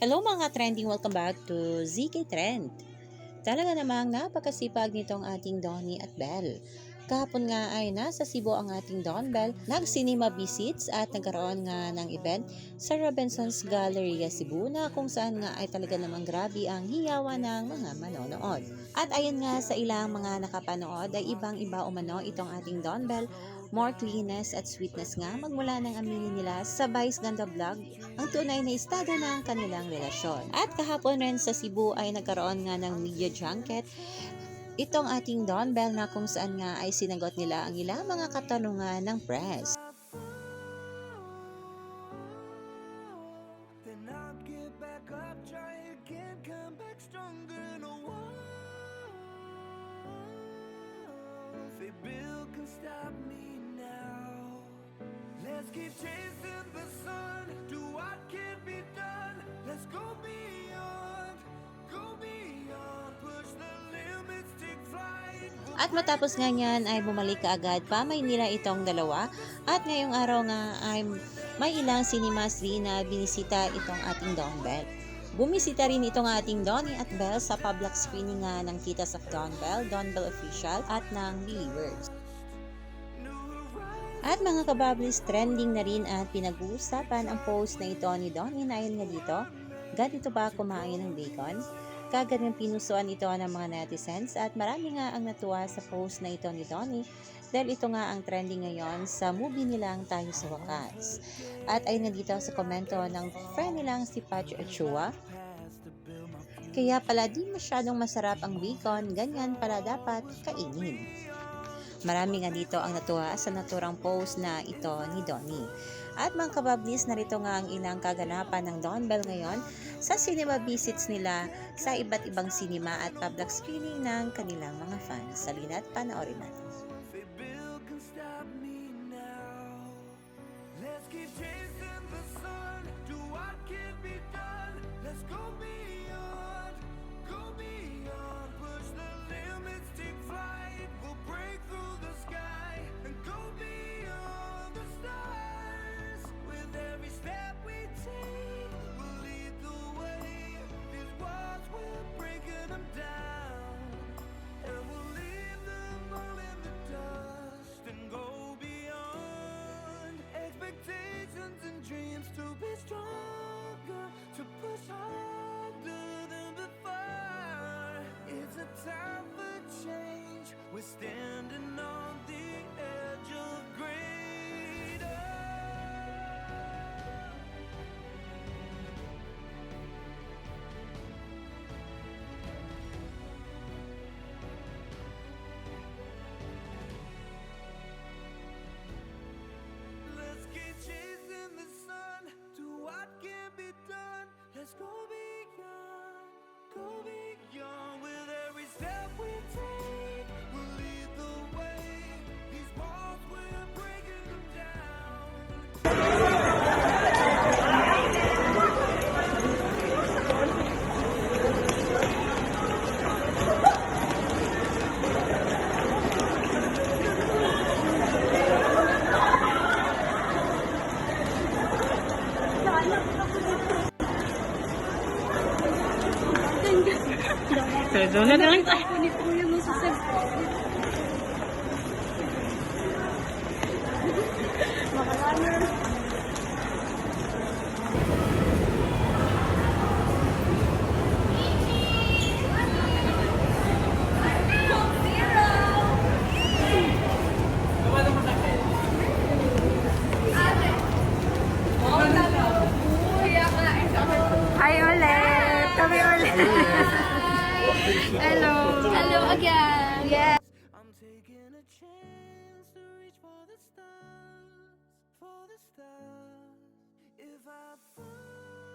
Hello mga trending, welcome back to ZK Trend. Talaga namang napakasipag nitong ating Donnie at Belle. Kahapon nga ay nasa Cebu ang ating Don Bell, nag-cinema visits at nagkaroon nga ng event sa Robinson's Galleria Cebu na kung saan nga ay talaga namang grabe ang hiyawa ng mga manonood. At ayon nga sa ilang mga nakapanood ay ibang-iba umano itong ating Don Bell. More cleanness at sweetness nga magmula ng aminin nila sa Vice Ganda Vlog ang tunay na estado ng kanilang relasyon. At kahapon rin sa Cebu ay nagkaroon nga ng media junket itong ating Don Bell na kung saan nga ay sinagot nila ang ilang mga katanungan ng press. Let's keep chasing the sun, do what can be done. Let's go beyond, push the limits, take flight. At matapos nga niyan ay bumalik kaagad pa Maynila itong dalawa at ngayong araw nga ay may ilang cinemas rin na binisita itong ating Don Bell. Bumisita rin itong ating Donnie at Belle sa public screening nga ng Titas of Don Bell Official at ng Believers. At mga kabablis, trending na rin at pinag-uusapan ang post na ito ni Donnie na ayon nga dito, ganito ba kumain ng bacon? Kagad ng pinusuan ito ng mga netizens at marami nga ang natuwa sa post na ito ni Donnie dahil ito nga ang trending ngayon sa movie nilang Tayo sa Wakas. At ayon nga dito sa komento ng friend nilang si Patch Achua, kaya pala di masyadong masarap ang bacon, ganyan pala dapat kainin. Marami nga dito ang natuwa sa naturang post na ito ni Donnie. At mga kabablis, narito nga ang ilang kaganapan ng Don Bell ngayon sa cinema visits nila sa iba't ibang cinema at public screening ng kanilang mga fans. Salina't panoorin natin. Let's keep chasing the sun, do what can be done. Let's go beyond, push the limits, take flight. We'll break through the sky and go beyond the stars. With every step we take, we'll lead the way. These walls, we're breaking them down, and we'll leave them all in the dust and go beyond expectations and dreams to be stronger, to push harder than before. It's a time for change. We're standing on the edge of greater. Let's keep chasing the sun, do what can be done. Let's go beyond, with every step we take. We'll lead the way. These walls, we're breaking them down. Doon na lang tayo. Hi ulit! Kami ulit! Hello! Hello again! Yes! I'm taking a chance to reach for the stars, If I fall